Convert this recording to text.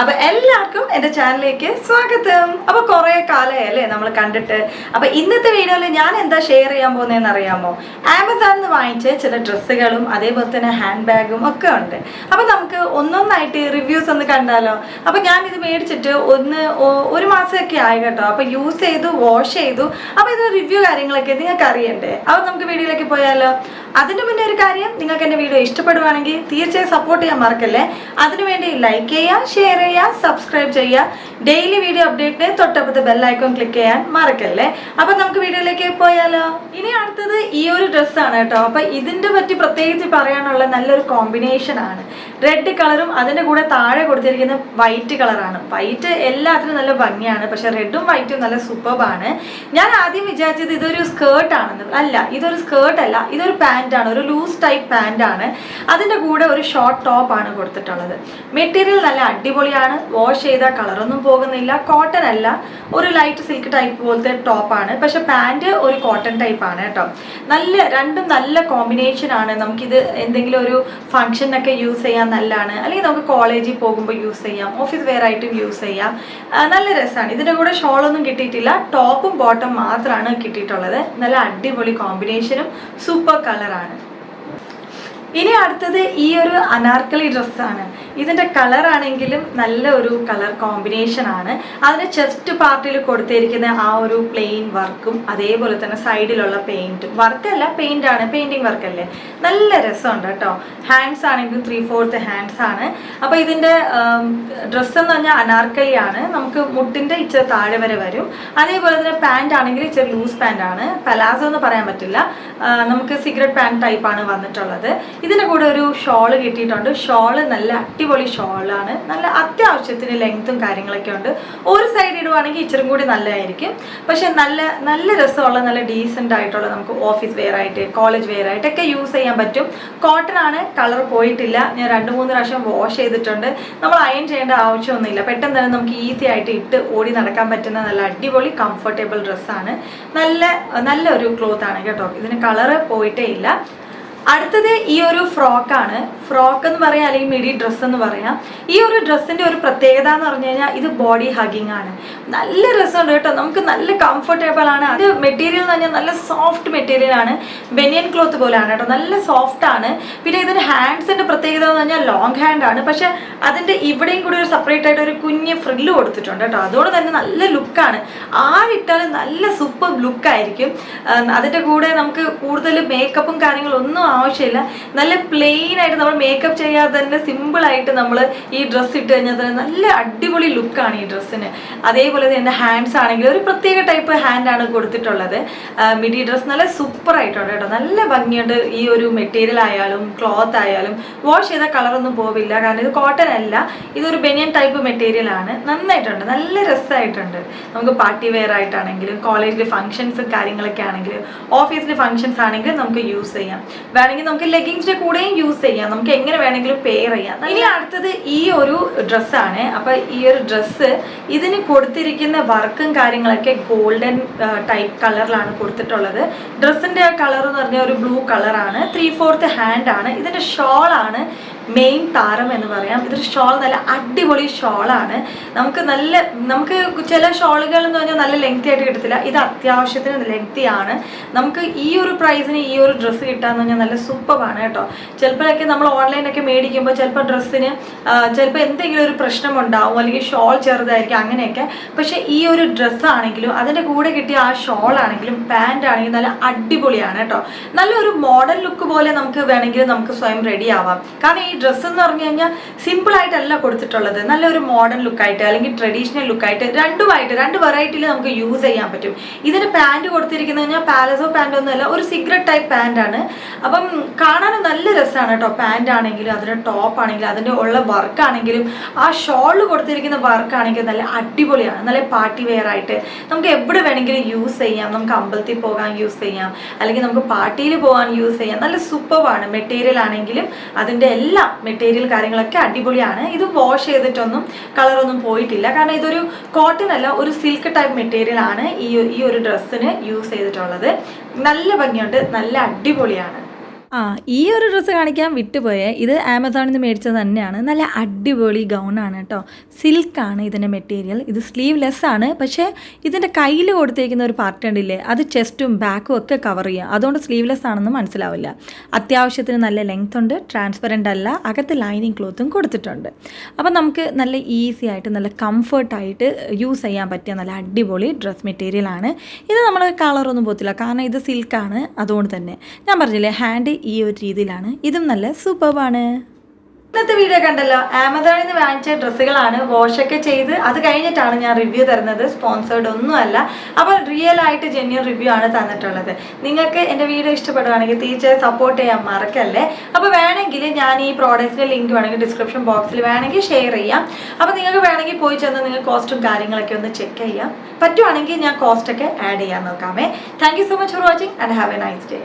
അപ്പോൾ എല്ലാവർക്കും എൻ്റെ ചാനലിലേക്ക് സ്വാഗതം. അപ്പോൾ കുറേ കാലമായല്ലേ നമ്മൾ കണ്ടിട്ട്. അപ്പോൾ ഇന്നത്തെ വീഡിയോയിൽ ഞാൻ എന്താ ഷെയർ ചെയ്യാൻ പോകുന്നതെന്ന് അറിയാമോ? ആമസോണിൽ നിന്ന് വാങ്ങിച്ച ചില ഡ്രസ്സുകളും അതേപോലെ തന്നെ ഹാൻഡ് ബാഗും ഒക്കെ ഉണ്ട്. അപ്പോൾ നമുക്ക് ഒന്നൊന്നായിട്ട് റിവ്യൂസ് ഒന്ന് കണ്ടാലോ? അപ്പോൾ ഞാനിത് മേടിച്ചിട്ട് ഒരു മാസമൊക്കെ ആയി കേട്ടോ. അപ്പോൾ യൂസ് ചെയ്തു, വാഷ് ചെയ്തു. അപ്പോൾ ഇതിന് റിവ്യൂ കാര്യങ്ങളൊക്കെ നിങ്ങൾക്ക് അറിയണ്ടേ? അപ്പോൾ നമുക്ക് വീഡിയോയിലേക്ക് പോയാലോ? അതിന് മുന്നേ ഒരു കാര്യം, നിങ്ങൾക്ക് എൻ്റെ വീഡിയോ ഇഷ്ടപ്പെടുവാണെങ്കിൽ തീർച്ചയായും സപ്പോർട്ട് ചെയ്യാൻ മറക്കല്ലേ. അതിനുവേണ്ടി ലൈക്ക് ചെയ്യുക, ഷെയർ ചെയ്യുക, സബ്സ്ക്രൈബ് ചെയ്യുക. ഡെയിലി വീഡിയോ അപ്ഡേറ്റിന് തൊട്ടപ്പുറത്ത് ബെൽ ഐക്കൺ ക്ലിക്ക് ചെയ്യാൻ മറക്കല്ലേ. അപ്പം നമുക്ക് വീഡിയോയിലേക്ക് പോയാലോ? ഇനി അടുത്തത് ഈ ഒരു ഡ്രസ്സാണ് കേട്ടോ. അപ്പം ഇതിൻ്റെ പറ്റി പ്രത്യേകിച്ച് പറയാനുള്ള നല്ലൊരു കോമ്പിനേഷൻ ആണ്. റെഡ് കളറും അതിൻ്റെ കൂടെ താഴെ കൊടുത്തിരിക്കുന്ന വൈറ്റ് കളറാണ്. വൈറ്റ് എല്ലാത്തിനും നല്ല ഭംഗിയാണ്, പക്ഷെ റെഡും വൈറ്റും നല്ല സൂപ്പർബാണ്. ഞാൻ ആദ്യം വിചാരിച്ചത് ഇതൊരു സ്കേർട്ടാണെന്ന്. അല്ല, ഇതൊരു സ്കേർട്ടല്ല, ഇതൊരു പാൻറ്റാണ്, ഒരു ലൂസ് ടൈപ്പ് പാൻറ്റാണ്. അതിൻ്റെ കൂടെ ഒരു ഷോർട്ട് ടോപ്പാണ് കൊടുത്തിട്ടുള്ളത്. മെറ്റീരിയൽ നല്ല അടിപൊളിയാണ്. വാഷ് ചെയ്ത കളറൊന്നും പോകുന്നില്ല. കോട്ടൺ അല്ല, ഒരു ലൈറ്റ് സിൽക്ക് ടൈപ്പ് പോലത്തെ ടോപ്പാണ്. പക്ഷെ പാൻറ് ഒരു കോട്ടൺ ടൈപ്പാണ് കേട്ടോ. രണ്ടും നല്ല കോമ്പിനേഷൻ ആണ്. നമുക്കിത് എന്തെങ്കിലും ഒരു ഫംഗ്ഷനൊക്കെ യൂസ് ചെയ്യാൻ നല്ലതാണ്, അല്ലെങ്കിൽ നമുക്ക് കോളേജിൽ പോകുമ്പോൾ യൂസ് ചെയ്യാം, ഓഫീസ് വെയർ ആയിട്ടും യൂസ് ചെയ്യാം. നല്ല രസമാണ്. ഇതിൻ്റെ കൂടെ ഷോളൊന്നും കിട്ടിയിട്ടില്ല, ടോപ്പും ബോട്ടം മാത്രമാണ് കിട്ടിയിട്ടുള്ളത്. നല്ല അടിപൊളി കോമ്പിനേഷനും സൂപ്പർ കളറാണ്. ഇനി അടുത്തത് ഈ ഒരു അനാർക്കലി ഡ്രസ്സാണ്. ഇതിൻ്റെ കളറാണെങ്കിലും നല്ല ഒരു കളർ കോമ്പിനേഷൻ ആണ്. അതിന് ചെസ്റ്റ് പാർട്ടിൽ കൊടുത്തിരിക്കുന്ന ആ ഒരു പ്ലെയിൻ വർക്കും അതേപോലെ തന്നെ സൈഡിലുള്ള പെയിൻറ്റും, വർക്കല്ല പെയിൻ്റാണ്, പെയിൻറ്റിങ് വർക്കല്ലേ, നല്ല രസമുണ്ട് കേട്ടോ. ഹാൻഡ്സ് ആണെങ്കിൽ 3/4 ഹാൻഡ്സ് ആണ്. അപ്പോൾ ഇതിൻ്റെ ഡ്രസ്സ് എന്ന് പറഞ്ഞാൽ അനാർക്കലി ആണ്. നമുക്ക് മുട്ടിൻ്റെ ഇച്ചിരി താഴെ വരെ വരും. അതേപോലെ തന്നെ പാൻറ് ആണെങ്കിൽ ഇച്ചിരി ലൂസ് പാൻറ്റാണ്, പലാസോ എന്ന് പറയാൻ പറ്റില്ല. നമുക്ക് സിഗരറ്റ് പാൻറ് ടൈപ്പാണ് വന്നിട്ടുള്ളത്. ഇതിൻ്റെ കൂടെ ഒരു ഷോള് കിട്ടിയിട്ടുണ്ട്. ഷോള് നല്ല അടിപൊളി ഷോളാണ്. നല്ല അത്യാവശ്യത്തിന് ലെങ്ത്തും കാര്യങ്ങളൊക്കെ ഉണ്ട്. ഒരു സൈഡ് ഇടുവാണെങ്കിൽ ഇച്ചിരി കൂടി നല്ലതായിരിക്കും. പക്ഷെ നല്ല രസമുള്ള നല്ല ഡീസൻ്റ് ആയിട്ടുള്ള നമുക്ക് ഓഫീസ് വെയർ ആയിട്ട് കോളേജ് വെയർ ആയിട്ടൊക്കെ യൂസ് ചെയ്യാൻ പറ്റും. കോട്ടൺ ആണ്, കളർ പോയിട്ടില്ല. ഞാൻ 2-3 പ്രാവശ്യം വാഷ് ചെയ്തിട്ടുണ്ട്. നമ്മൾ അയൺ ചെയ്യേണ്ട ആവശ്യമൊന്നുമില്ല. പെട്ടെന്ന് തന്നെ നമുക്ക് ഈസി ആയിട്ട് ഇട്ട് ഓടി നടക്കാൻ പറ്റുന്ന നല്ല അടിപൊളി കംഫർട്ടബിൾ ഡ്രസ്സാണ്. നല്ലൊരു ക്ലോത്ത് ആണ് കേട്ടോ. ഇതിന് കളറ് പോയിട്ടേ ഇല്ല. അടുത്തത് ഈ ഒരു ഫ്രോക്കാണ്. ഫ്രോക്ക് എന്ന് പറയാം, അല്ലെങ്കിൽ മിഡി ഡ്രസ്സ് എന്ന് പറയാം. ഈ ഒരു ഡ്രസ്സിൻ്റെ ഒരു പ്രത്യേകത എന്ന് പറഞ്ഞു കഴിഞ്ഞാൽ ഇത് ബോഡി ഹഗിങ് ആണ്. നല്ല രസമുണ്ട് കേട്ടോ. നമുക്ക് നല്ല കംഫർട്ടബിൾ ആണ്. അത് മെറ്റീരിയൽ എന്ന് പറഞ്ഞാൽ നല്ല സോഫ്റ്റ് മെറ്റീരിയൽ ആണ്. ബനിയൻ ക്ലോത്ത് പോലെയാണ് കേട്ടോ. നല്ല സോഫ്റ്റ് ആണ്. പിന്നെ ഇതിൻ്റെ ഹാൻഡ്സിൻ്റെ പ്രത്യേകത എന്ന് പറഞ്ഞാൽ ലോങ് ഹാൻഡ് ആണ്. പക്ഷെ അതിൻ്റെ ഇവിടെയും കൂടി ഒരു സെപ്പറേറ്റ് ആയിട്ട് ഒരു കുഞ്ഞ് ഫ്രില്ല് കൊടുത്തിട്ടുണ്ട് കേട്ടോ. അതുകൊണ്ട് തന്നെ നല്ല ലുക്കാണ്. ആരിട്ടാലും നല്ല സൂപ്പർ ലുക്കായിരിക്കും. അതിൻ്റെ കൂടെ നമുക്ക് കൂടുതൽ മേക്കപ്പും കാര്യങ്ങളൊന്നും ആവശ്യമില്ല. നല്ല പ്ലെയിൻ ആയിട്ട് നമ്മൾ മേക്കപ്പ് ചെയ്യാതെ തന്നെ സിമ്പിളായിട്ട് നമ്മൾ ഈ ഡ്രസ്സ് ഇട്ട് കഴിഞ്ഞാൽ തന്നെ നല്ല അടിപൊളി ലുക്കാണ് ഈ ഡ്രസ്സിന്. അതേപോലെ തന്നെ ഹാൻഡ്സ് ആണെങ്കിൽ ഒരു പ്രത്യേക ടൈപ്പ് ഹാൻഡാണ് കൊടുത്തിട്ടുള്ളത്. മിഡി ഡ്രസ്സ് നല്ല സൂപ്പർ ആയിട്ടുണ്ട് കേട്ടോ. നല്ല ഭംഗിയുണ്ട്. ഈ ഒരു മെറ്റീരിയൽ ആയാലും ക്ലോത്ത് ആയാലും വാഷ് ചെയ്ത കളറൊന്നും പോവില്ല. കാരണം ഇത് കോട്ടൺ അല്ല, ഇതൊരു ബനിയൻ ടൈപ്പ് മെറ്റീരിയൽ ആണ്. നന്നായിട്ടുണ്ട്, നല്ല രസമായിട്ടുണ്ട്. നമുക്ക് പാർട്ടി വെയർ ആയിട്ടാണെങ്കിലും കോളേജിൽ ഫംഗ്ഷൻസ് കാര്യങ്ങളൊക്കെ ആണെങ്കിലും ഓഫീസിൽ ഫംഗ്ഷൻസ് ആണെങ്കിലും നമുക്ക് യൂസ് ചെയ്യാം. വേണമെങ്കിൽ നമുക്ക് ലെഗിങ്സിന്റെ കൂടെയും യൂസ് ചെയ്യാം. നമുക്ക് എങ്ങനെ വേണമെങ്കിലും പെയർ ചെയ്യാം. ഇനി അടുത്തത് ഈ ഒരു ഡ്രസ്സാണ്. അപ്പൊ ഈ ഒരു ഡ്രസ്സ് ഇതിന് കൊടുത്തിരിക്കുന്ന വർക്കും കാര്യങ്ങളൊക്കെ ഗോൾഡൻ ടൈപ്പ് കളറിലാണ് കൊടുത്തിട്ടുള്ളത്. ഡ്രസ്സിന്റെ കളർ എന്ന് പറഞ്ഞാൽ ഒരു ബ്ലൂ കളറാണ്. 3/4 ഹാൻഡ് ആണ്. ഇതിന്റെ ഷോൾ ആണ് മെയിൻ താരം എന്ന് പറയാം. ഇതൊരു ഷോൾ നല്ല അടിപൊളി ഷോളാണ്. നമുക്ക് ചില ഷോളുകൾ എന്ന് പറഞ്ഞാൽ നല്ല ലെങ്തി ആയിട്ട് കിട്ടത്തില്ല. ഇത് അത്യാവശ്യത്തിന് ലെങ്തി ആണ്. നമുക്ക് ഈ ഒരു പ്രൈസിന് ഈ ഒരു ഡ്രസ്സ് കിട്ടാന്ന് പറഞ്ഞാൽ നല്ല സൂപ്പറാണ് കേട്ടോ. ചിലപ്പോഴൊക്കെ നമ്മൾ ഓൺലൈനൊക്കെ മേടിക്കുമ്പോൾ ചിലപ്പോൾ ഡ്രസ്സിന് ചിലപ്പോൾ എന്തെങ്കിലും ഒരു പ്രശ്നം ഉണ്ടാവും, അല്ലെങ്കിൽ ഷോൾ ചെറുതായിരിക്കും, അങ്ങനെയൊക്കെ. പക്ഷേ ഈ ഒരു ഡ്രസ്സാണെങ്കിലും അതിൻ്റെ കൂടെ കിട്ടിയ ആ ഷോൾ ആണെങ്കിലും പാൻറ് ആണെങ്കിലും നല്ല അടിപൊളിയാണ് കേട്ടോ. നല്ലൊരു മോഡൽ ലുക്ക് പോലെ നമുക്ക് വേണമെങ്കിൽ നമുക്ക് സ്വയം റെഡി ആവാം. കാരണം ഈ ഡ്രസ്സ് എന്ന് പറഞ്ഞു കഴിഞ്ഞാൽ സിമ്പിൾ ആയിട്ടല്ല കൊടുത്തിട്ടുള്ളത്. നല്ലൊരു മോഡേൺ ലുക്കായിട്ട് അല്ലെങ്കിൽ ട്രഡീഷണൽ ലുക്കായിട്ട് രണ്ട് വെറൈറ്റിയിൽ നമുക്ക് യൂസ് ചെയ്യാൻ പറ്റും. ഇതിന് പാൻറ് കൊടുത്തിരിക്കുന്നത് കഴിഞ്ഞാൽ പാലസോ പാൻറ് ഒന്നുമല്ല, ഒരു സിഗരറ്റ് ടൈപ്പ് പാൻറ് ആണ്. അപ്പം കാണാനും നല്ല രസമാണ് കേട്ടോ. പാൻറ് ആണെങ്കിലും അതിൻ്റെ ടോപ്പ് ആണെങ്കിലും അതിൻ്റെ ഉള്ള വർക്ക് ആണെങ്കിലും ആ ഷോളിൽ കൊടുത്തിരിക്കുന്ന വർക്ക് ആണെങ്കിലും നല്ല അടിപൊളിയാണ്. നല്ല പാർട്ടി വെയർ ആയിട്ട് നമുക്ക് എവിടെ വേണമെങ്കിലും യൂസ് ചെയ്യാം. നമുക്ക് അമ്പലത്തിൽ പോകാൻ യൂസ് ചെയ്യാം, അല്ലെങ്കിൽ നമുക്ക് പാർട്ടിയിൽ പോകാൻ യൂസ് ചെയ്യാം. നല്ല സൂപ്പറാണ്. മെറ്റീരിയൽ ആണെങ്കിലും അതിൻ്റെ എല്ലാ മെറ്റീരിയൽ കാര്യങ്ങളൊക്കെ അടിപൊളിയാണ്. ഇത് വാഷ് ചെയ്തിട്ടൊന്നും കളറൊന്നും പോയിട്ടില്ല. കാരണം ഇതൊരു കോട്ടൺ അല്ല, ഒരു സിൽക്ക് ടൈപ്പ് മെറ്റീരിയൽ ആണ് ഈ ഒരു ഡ്രസ്സിന് യൂസ് ചെയ്തിട്ടുള്ളത്. നല്ല ഭംഗിയുണ്ട്, നല്ല അടിപൊളിയാണ്. ഈ ഒരു ഡ്രസ്സ് കാണിക്കാൻ വിട്ടുപോയേ. ഇത് ആമസോണിൽ നിന്ന് മേടിച്ചത് തന്നെയാണ്. നല്ല അടിപൊളി ഗൗണാണ് കേട്ടോ. സിൽക്കാണ് ഇതിൻ്റെ മെറ്റീരിയൽ. ഇത് സ്ലീവ്ലെസ് ആണ്. പക്ഷേ ഇതിൻ്റെ കയ്യിൽ കൊടുത്തേക്കുന്ന ഒരു പാർട്ട് ഉണ്ടില്ലേ, അത് ചെസ്റ്റും ബാക്കും ഒക്കെ കവർ ചെയ്യുക. അതുകൊണ്ട് സ്ലീവ്ലെസ് ആണെന്ന് മനസ്സിലാവില്ല. അത്യാവശ്യത്തിന് നല്ല ലെങ്ത് ഉണ്ട്, ട്രാൻസ്പെറൻ്റ് അല്ല, അകത്ത് ലൈനിങ് ക്ലോത്തും കൊടുത്തിട്ടുണ്ട്. അപ്പം നമുക്ക് നല്ല ഈസി ആയിട്ട് നല്ല കംഫർട്ടായിട്ട് യൂസ് ചെയ്യാൻ പറ്റിയ നല്ല അടിപൊളി ഡ്രസ് മെറ്റീരിയലാണ്. ഇത് നമ്മൾ കളറൊന്നും പോകത്തില്ല, കാരണം ഇത് സിൽക്കാണ്. അതുകൊണ്ട് തന്നെ ഞാൻ പറഞ്ഞില്ലേ, ഹാൻഡ് ഈ ഒരു രീതിയിലാണ്. ഇതും നല്ല സൂപ്പർബാണ്. ഇന്നത്തെ വീഡിയോ കണ്ടല്ലോ, ആമസോണിൽ നിന്ന് വാങ്ങിച്ച ഡ്രസ്സുകളാണ്. വാഷൊക്കെ ചെയ്ത് അത് കഴിഞ്ഞിട്ടാണ് ഞാൻ റിവ്യൂ തരുന്നത്, സ്പോൺസേർഡ് ഒന്നുമല്ല. അപ്പോൾ റിയൽ ആയിട്ട് ജെന്യൂൻ റിവ്യൂ ആണ് തന്നിട്ടുള്ളത്. നിങ്ങൾക്ക് എൻ്റെ വീഡിയോ ഇഷ്ടപ്പെടുകയാണെങ്കിൽ തീർച്ചയായും സപ്പോർട്ട് ചെയ്യാൻ മറക്കല്ലേ. അപ്പോൾ വേണമെങ്കിൽ ഞാൻ ഈ പ്രോഡക്റ്റിൻ്റെ ലിങ്ക് വേണമെങ്കിൽ ഡിസ്ക്രിപ്ഷൻ ബോക്സിൽ വേണമെങ്കിൽ ഷെയർ ചെയ്യാം. അപ്പോൾ നിങ്ങൾക്ക് വേണമെങ്കിൽ പോയി ചെന്ന് നിങ്ങൾക്ക് കോസ്റ്റും കാര്യങ്ങളൊക്കെ ഒന്ന് ചെക്ക് ചെയ്യാം. പറ്റുവാണെങ്കിൽ ഞാൻ കോസ്റ്റൊക്കെ ആഡ് ചെയ്യാൻ നോക്കാമേ. Thank you so much for watching and have a nice day.